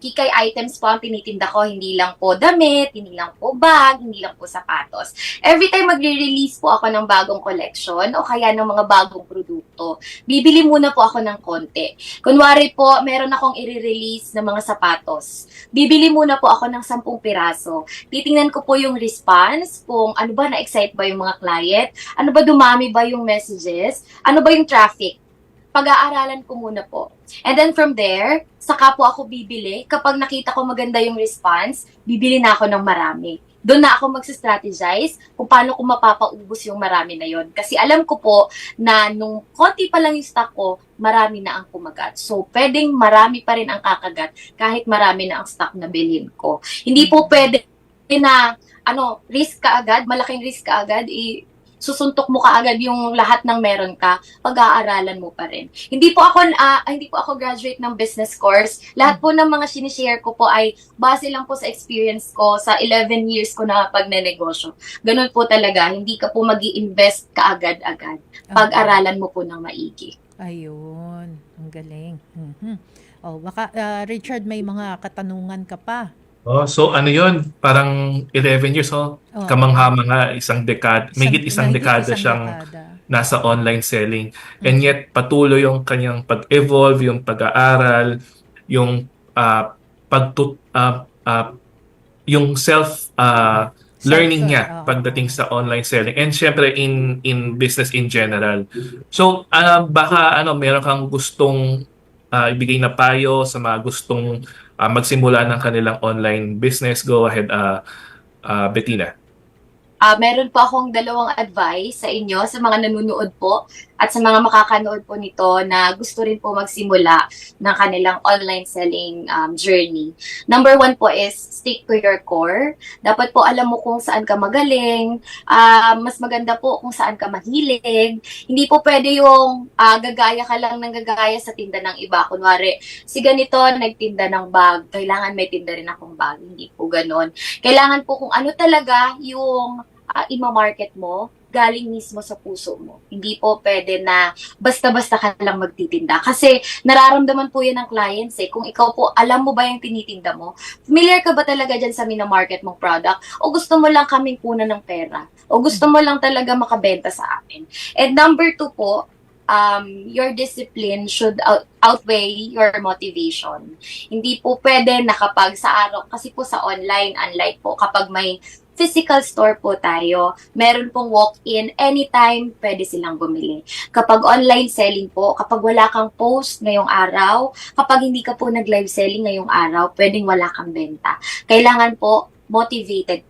Kikay items po ang tinitinda ko, hindi lang po damit, hindi lang po bag, hindi lang po sapatos. Every time magre-release po ako ng bagong collection o kaya ng mga bagong produkto, bibili muna po ako ng konti. Kunwari po, meron akong i-release ng mga sapatos. Bibili muna po ako ng 10 piraso. Titingnan ko po yung response, kung ano ba, na-excite ba yung mga client, ano ba, dumami ba yung messages, ano ba yung traffic. pag-aaralan ko muna po. And then from there, saka po ako bibili. Kapag nakita ko maganda yung response, bibili na ako ng marami. Doon na ako magsa-strategize kung paano ko mapapaubos yung marami na yon. Kasi alam ko po na nung konti pa lang yung stock ko, marami na ang kumagat. So, pwedeng marami pa rin ang kakagat kahit marami na ang stock na bilhin ko. Hindi po pwede na risk ka agad, malaking risk ka agad, susuntok mo kaagad yung lahat ng meron ka, pag-aaralan mo pa rin. Hindi po ako graduate ng business course. Lahat po ng mga sinishare ko po ay base lang po sa experience ko sa 11 years ko na pagnenegosyo. Ganun po talaga, hindi ka po magi-invest kaagad-agad. Pag-aralan mo po ng maigi. Ayun, ang galing. Oh, baka Richard, may mga katanungan ka pa. So ano yun? Parang 11 years, kamangha-manga, isang dekada, mahigit isang dekada siyang nasa online selling. And yet, patuloy yung kanyang pag-evolve, yung pag-aaral, yung yung learning niya pagdating sa online selling. And syempre, in business in general. So, baka meron kang gustong ibigay na payo sa mga gustong magsimula ng kanilang online business. Go ahead, Bettina. Meron po akong 2 advice sa inyo, sa mga nanonood po at sa mga makakanood po nito na gusto rin po magsimula ng kanilang online selling journey. Number 1 po is stick to your core. Dapat po alam mo kung saan ka magaling. Mas maganda po kung saan ka mahilig. Hindi po pwede yung gagaya ka lang ng gagaya sa tinda ng iba. Kunwari, si ganito nagtinda ng bag, kailangan may tinda rin akong bag. Hindi po ganon. Kailangan po kung ano talaga yung ima-market mo, galing mismo sa puso mo. Hindi po pwede na basta-basta ka lang magtitinda. Kasi nararamdaman po yan ng clients Kung ikaw po, alam mo ba yung tinitinda mo? Familiar ka ba talaga dyan sa minamarket mong product? O gusto mo lang kaming punan ng pera? O gusto mo lang talaga makabenta sa amin? And number 2 po, your discipline should outweigh your motivation. Hindi po pwede na kapag sa araw, kasi po sa online, unlike po kapag may physical store po tayo, meron pong walk-in, anytime pwede silang bumili. Kapag online selling po, kapag wala kang post ngayong araw, kapag hindi ka po nag-live selling ngayong araw, pwedeng wala kang benta. Kailangan po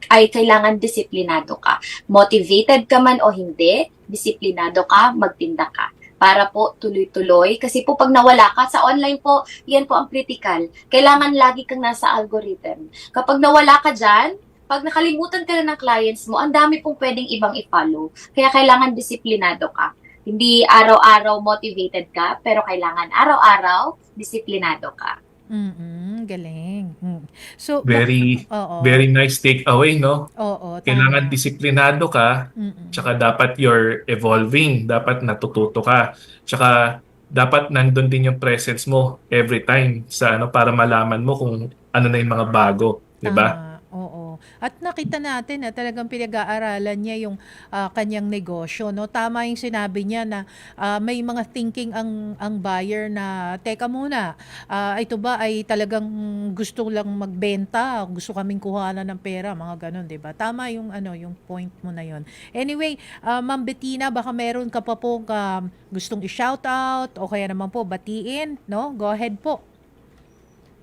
kailangan disiplinado ka. Motivated ka man o hindi, disiplinado ka, magtinda ka. Para po tuloy-tuloy. Kasi po pag nawala ka, sa online po, yan po ang critical. Kailangan lagi kang nasa algorithm. Kapag nawala ka dyan, pag nakalimutan ka na ng clients mo, ang dami pong pwedeng ibang i-follow. Kaya kailangan disiplinado ka. Hindi araw-araw motivated ka, pero kailangan araw-araw disiplinado ka. Galing. So, very nice takeaway, no? Oo, kailangan disiplinado ka, tsaka dapat you're evolving, dapat natututo ka. Tsaka dapat nandun din yung presence mo every time sa para malaman mo kung ano na yung mga bago, 'di ba? Oo. At nakita natin na talagang pinag-aaralan niya yung kanyang negosyo, no? Tama yung sinabi niya na may mga thinking ang buyer na teka muna, ito ba ay talagang gusto lang magbenta, gusto kaming kuhanan ng pera, mga ganun, 'di ba? Tama yung yung point mo na yon. Anyway, Ma'am Bettina, baka meron ka pa po gustong i-shout out o kaya naman po batiin, no? Go ahead po.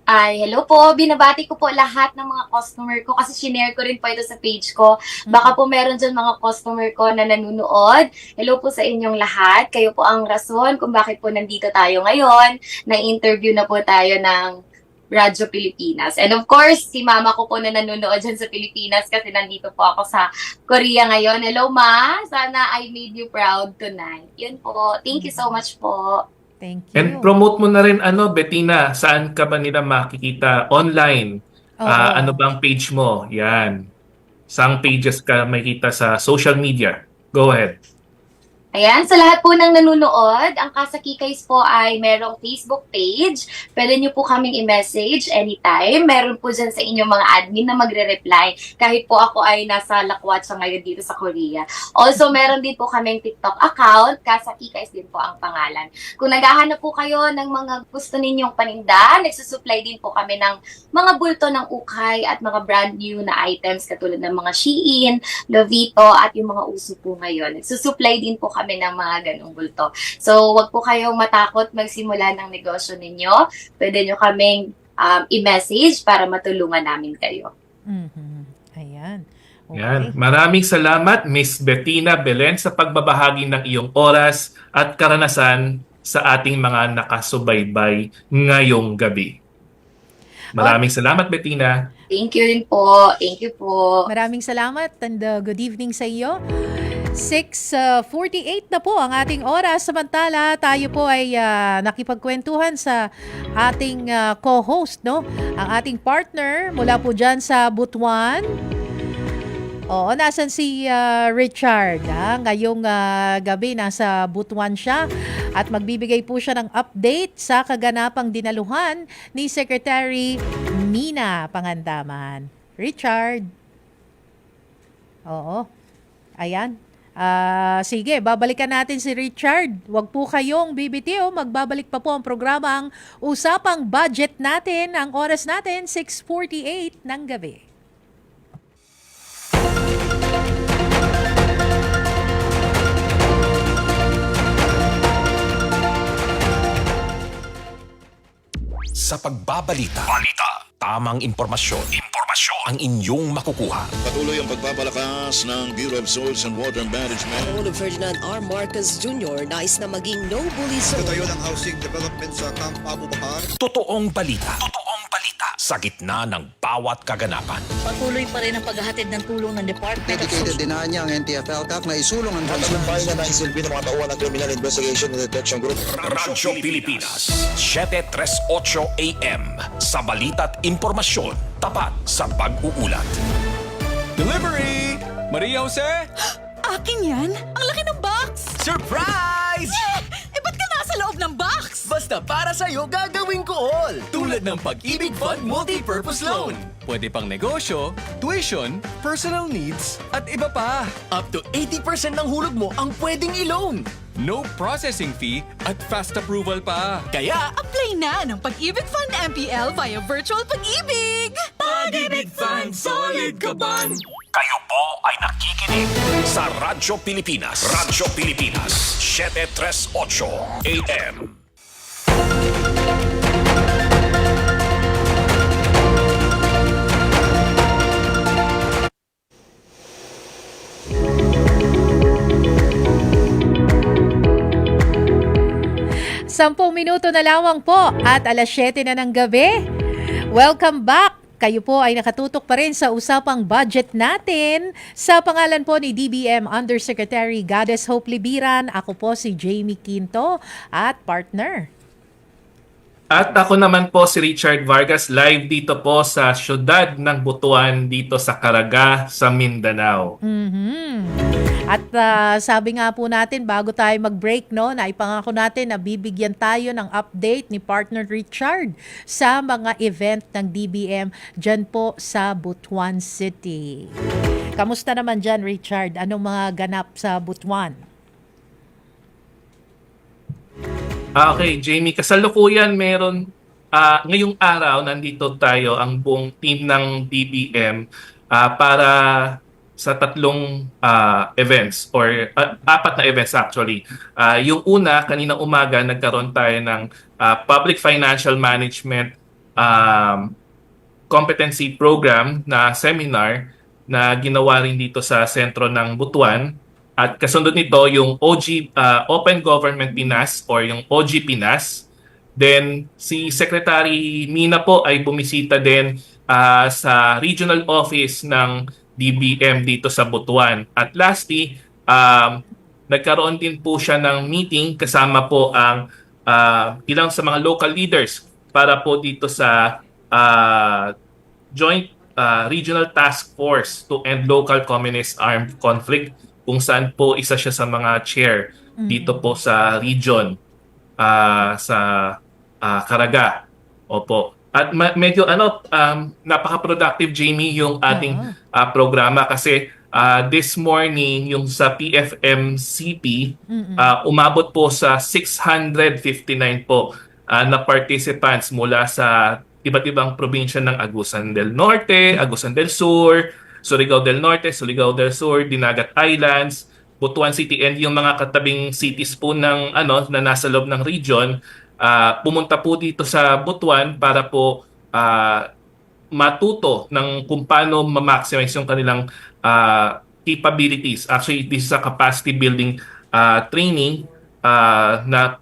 Hello po. Binabati ko po lahat ng mga customer ko kasi shinare ko rin po ito sa page ko. Baka po meron dyan mga customer ko na nanonood. Hello po sa inyong lahat. Kayo po ang rason kung bakit po nandito tayo ngayon. Na-interview na po tayo ng Radyo Pilipinas. And of course, si mama ko po na nanonood dyan sa Pilipinas kasi nandito po ako sa Korea ngayon. Hello ma! Sana I made you proud tonight. Yun po. Thank you so much po. Thank you. And promote mo na rin Bettina, saan ka ba nila makikita online? Ano bang page mo? Yan. Saang pages ka makikita sa social media? Go ahead. Ayan, sa lahat po ng nanonood, ang Casa Kikays po ay merong Facebook page. Pwede nyo po kaming i-message anytime. Meron po dyan sa inyong mga admin na magre-reply kahit po ako ay nasa Lakwatsa ngayon dito sa Korea. Also, meron din po kaming TikTok account. Casa Kikays din po ang pangalan. Kung naghahanap po kayo ng mga gusto ninyong paninda, nagsusupply din po kami ng mga bulto ng ukay at mga brand new na items katulad ng mga Shein, Lovito at yung mga uso po ngayon. Nagsusupply din po kami ng mga ganong bulto. So, wag po kayong matakot magsimula ng negosyo ninyo. Pwede nyo kaming i-message para matulungan namin kayo. Ayan. Okay. Yan. Maraming salamat, Miss Bettina Belen, sa pagbabahagi ng iyong oras at karanasan sa ating mga nakasubaybay ngayong gabi. Maraming salamat, Bettina. Thank you din po. Thank you po. Maraming salamat and good evening sa iyo. 6:48 na po ang ating oras. Samantala, tayo po ay nakipagkwentuhan sa ating co-host, no? Ang ating partner mula po dyan sa Butuan. Oo, nasan si Richard? Ngayong gabi, nasa Butuan siya at magbibigay po siya ng update sa kaganapang dinaluhan ni Secretary Mina Pangandaman. Richard? Oo. Ayan. Sige, babalikan natin si Richard. Huwag po kayong bibitiw. Magbabalik pa po ang programang Usapang Budget natin. Ang oras natin, 6:48 ng gabi. Sa pagbabalita, tamang impormasyon ang inyong makukuha. Patuloy ang pagbabalakas ng Bureau of Soils and Water Management. Pangulong Ferdinand R. Marcos Jr. nais na maging no-bully zone. Tayo ng housing development sa Camp Abu Bakar. Totoong balita sa gitna ng bawat kaganapan. Patuloy pa rin ang paghahatid ng tulong ng Department of Dedicated din niya ang NTF-ELCAC na isulong ang transparency. na naisilbi ng mga tauhan ng Criminal Investigation and Detection Group. Radyo Pilipinas, 7:38 AM. Sa balita't impormasyon, tapat sa pag-uulat. Delivery! Maria Jose? Akin yan? Ang laki ng box! Surprise! Eh, ba't ka nasa loob ng box? Basta para sa'yo, gagawin ko all! Tulad ng Pag-ibig Fund Multi-Purpose Loan. Pwede pang negosyo, tuition, personal needs, at iba pa. Up to 80% ng hulog mo ang pwedeng i-loan. No processing fee at fast approval pa. Kaya, Apply na ng Pag-ibig Fund MPL via Virtual Pag-ibig! Pag-ibig Fund, solid ka ban! Kayo po ay nakikinig sa Radyo Pilipinas. Radyo Pilipinas, 7:38 AM. Sampung minuto na lamang po at alas 7 na ng gabi. Welcome back! Kayo po ay nakatutok pa rin sa usapang budget natin. Sa pangalan po ni DBM Undersecretary Goddess Hope Libiran, ako po si Jamie Quinto at partner. At ako naman po si Richard Vargas, live dito po sa siyudad ng Butuan dito sa Caraga, sa Mindanao. At sabi nga po natin bago tayo mag-break, no, naipangako natin na bibigyan tayo ng update ni partner Richard sa mga event ng DBM dyan po sa Butuan City. Kamusta naman dyan, Richard? Anong mga ganap sa Butuan? Okay, Jamie, kasalukuyan meron ngayong araw nandito tayo ang buong team ng DBM para sa tatlong events or apat na events actually. Yung una, kanina umaga nagkaroon tayo ng Public Financial Management Competency Program na seminar na ginawa rin dito sa sentro ng Butuan. At kasunod nito yung Open Government Pinas or yung OG Pinas. Then si Secretary Mina po ay bumisita din sa regional office ng DBM dito sa Butuan. At lastly, nagkaroon din po siya ng meeting kasama po ang ilang sa mga local leaders para po dito sa Joint Regional Task Force to End Local Communist Armed Conflict, kung saan po isa siya sa mga chair dito po sa region sa Caraga. Opo. At medyo napaka-productive, Jamie, yung ating programa kasi this morning yung sa PFMCP umabot po sa 659 po na participants mula sa iba't ibang probinsya ng Agusan del Norte, Agusan del Sur, Surigao del Norte, Surigao del Sur, Dinagat Islands, Butuan City and yung mga katabing cities po ng na nasa loob ng region, pumunta po dito sa Butuan para po matuto ng kung paano ma-maximize yung kanilang capabilities. Actually, this is a capacity building training na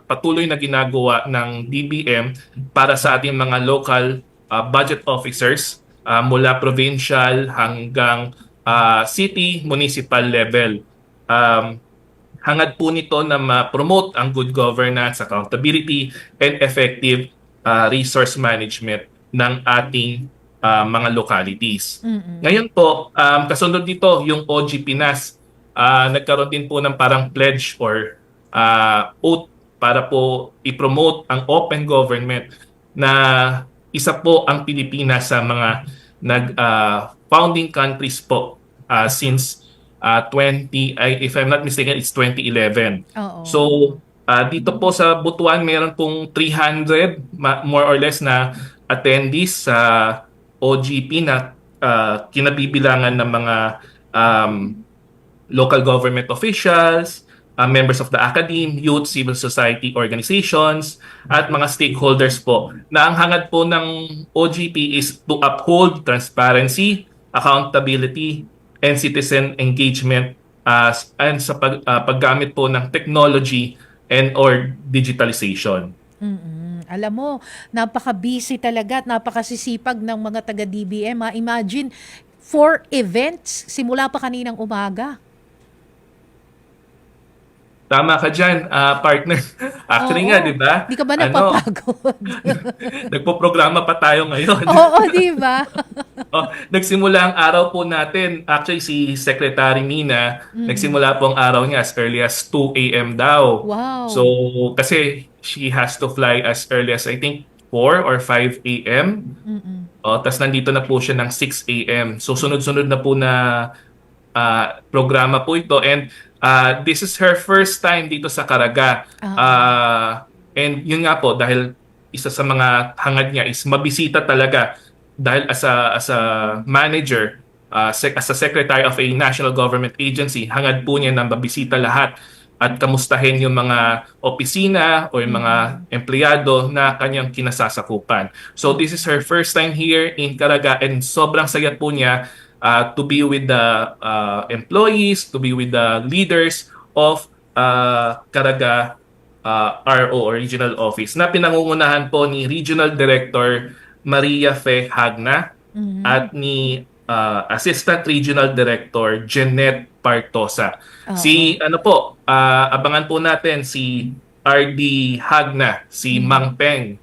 patuloy na ginagawa ng DBM para sa ating mga local budget officers mula provincial hanggang city, municipal level. Hangad po nito na ma-promote ang good governance, accountability, and effective resource management ng ating mga localities. Ngayon po, kasunod dito yung OG Pinas, nagkaroon din po ng parang pledge or oath para po i-promote ang open government na isa po ang Pilipinas sa mga founding countries po since if I'm not mistaken, it's 2011. So, dito po sa Butuan, meron pong 300 more or less na attendees sa OGP na kinabibilangan ng mga local government officials, members of the academe, youth, civil society organizations, at mga stakeholders po. Na ang hangad po ng OGP is to uphold transparency, accountability, and citizen engagement and sa paggamit po ng technology and or digitalization. Alam mo, napaka-busy talaga at napakasisipag ng mga taga-DBM. Imagine, 4 events simula pa kaninang umaga. Tama ka dyan, partner. Actually nga, di ba? Di ka ba napapagod? Nagpo-programa pa tayo ngayon. Oo, di ba? Nagsimula ang araw po natin. Actually, si Secretary Nina, nagsimula po ang araw niya as early as 2 a.m. daw. Wow. So, kasi she has to fly as early as, I think, 4 or 5 a.m. Tapos nandito na po siya ng 6 a.m. So, sunod-sunod na po na programa po ito. And this is her first time dito sa Caraga. And yun nga po, dahil isa sa mga hangad niya is mabisita talaga. Dahil as a manager, as a secretary of a national government agency, hangad po niya na mabisita lahat at kamustahin yung mga opisina o yung mga empleyado na kanyang kinasasakupan. So this is her first time here in Caraga and sobrang saya po niya to be with the employees, to be with the leaders of Caraga RO or Regional Office na pinangungunahan po ni Regional Director Maria Fe Hagna at ni Assistant Regional Director Jeanette Partosa. Abangan po natin si RD Hagna, si Mang Peng.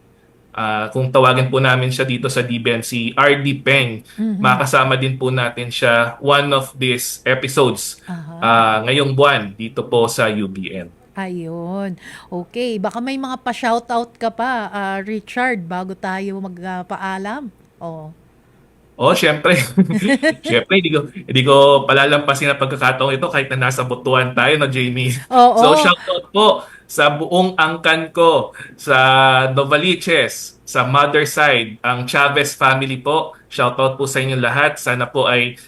Kung tawagin po namin siya dito sa DBM, si RD Peng. Makasama din po natin siya one of these episodes ngayong buwan dito po sa UBN. Ayun. Okay, baka may mga pa-shoutout ka pa, Richard, bago tayo magpaalam. Syempre. Syempre, hindi ko palalampasin ang pagkakataong ito kahit na nasa Butuan tayo, no, Jamie? So, shoutout po sa buong angkan ko, sa Novaliches, sa mother side, ang Chavez family po. Shoutout po sa inyo lahat. Sana po ay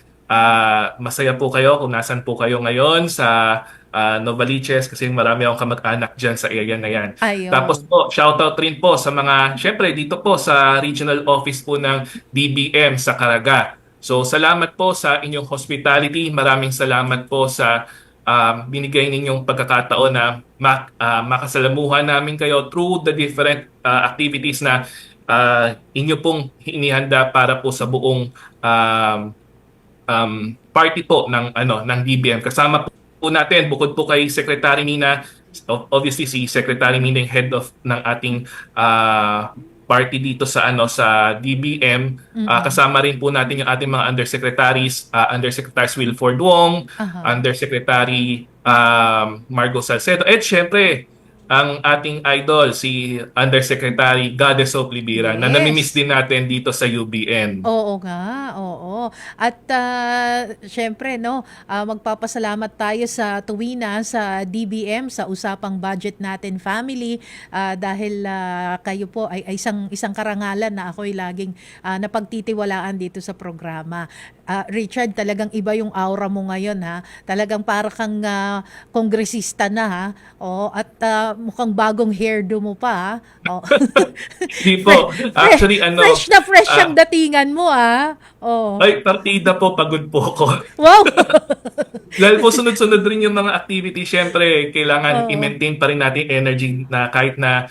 masaya po kayo kung nasan po kayo ngayon sa Novaliches kasi marami akong kamag-anak dyan sa area na yan. Ayun. Tapos po, shoutout rin po sa mga, syempre dito po sa regional office po ng DBM sa Caraga. So salamat po sa inyong hospitality. Maraming salamat po sa binigay ninyong pagkakataon na makasalamuhan namin kayo through the different activities na inyo pong inihanda para po sa buong party po ng DBM. Kasama po natin, bukod po kay Secretary Nina, obviously si Secretary Nina yung head of ng ating party dito sa DBM. Kasama rin po natin yung ating mga undersecretaries, Undersecretary Wilford Wong, Undersecretary Margo Salcedo, at syempre ang ating idol, si Undersecretary Goddess of Libira, na namimiss din natin dito sa UBN. Oo nga, oo. At syempre, magpapasalamat tayo sa tuwina sa DBM, sa usapang budget natin family, dahil kayo po ay isang karangalan na ako'y laging napagtitiwalaan dito sa programa. Richard, talagang iba yung aura mo ngayon, ha? Talagang para kang kongresista na, ha? At mukhang bagong hairdo mo pa, ha? Hindi po. Actually, fresh na fresh ang datingan mo, ha? Ay, partida po, pagod po ako. Wow! Dahil po sunod-sunod rin yung mga activity, syempre, kailangan i-maintain pa rin natin energy na kahit na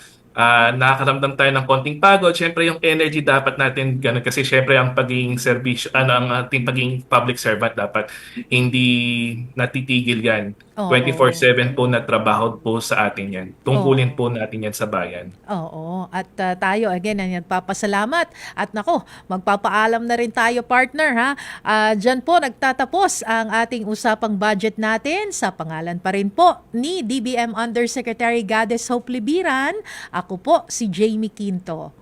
nakakaramdam tayo ng konting pagod, syempre yung energy dapat natin ganun kasi syempre ang pagiging serbisyo, ang ating pagiging public servant dapat hindi natitigil yan. 24/7 po na trabaho po sa atin yan. Tungkulin po natin yan sa bayan. Oo. At tayo, again, nagpapasalamat. At nako, magpapaalam na rin tayo, partner, ha? Diyan po nagtatapos ang ating usapang budget natin sa pangalan pa rin po ni DBM Undersecretary Gades Hope Libiran. Ako po si Jamie Quinto.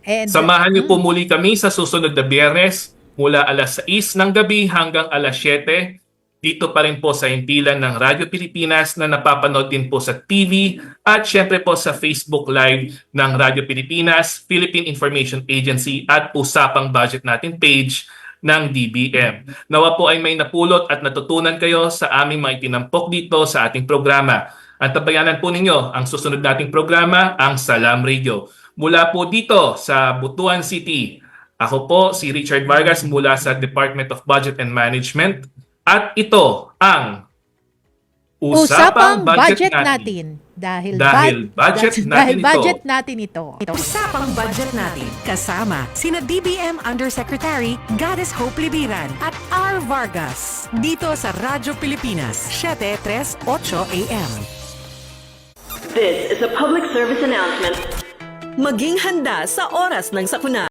And, samahan niyo po muli kami sa susunod na Biyernes mula alas 6 ng gabi hanggang alas 7. Dito pa rin po sa himpilan ng Radyo Pilipinas na napapanood din po sa TV at syempre po sa Facebook Live ng Radyo Pilipinas, Philippine Information Agency at Usapang Budget Natin page ng DBM. Nawa po ay may napulot at natutunan kayo sa aming mga itinampok dito sa ating programa. At tabayanan po ninyo ang susunod nating programa, ang Salam Radio. Mula po dito sa Butuan City, ako po si Richard Vargas mula sa Department of Budget and Management. At ito ang Usapang Budget Natin. Dahil budget natin ito. Usapang Budget Natin. Kasama sina DBM Undersecretary Gades Hope Libiran at R. Vargas. Dito sa Radyo Pilipinas, 7:38 AM. This is a public service announcement. Maging handa sa oras ng sakuna.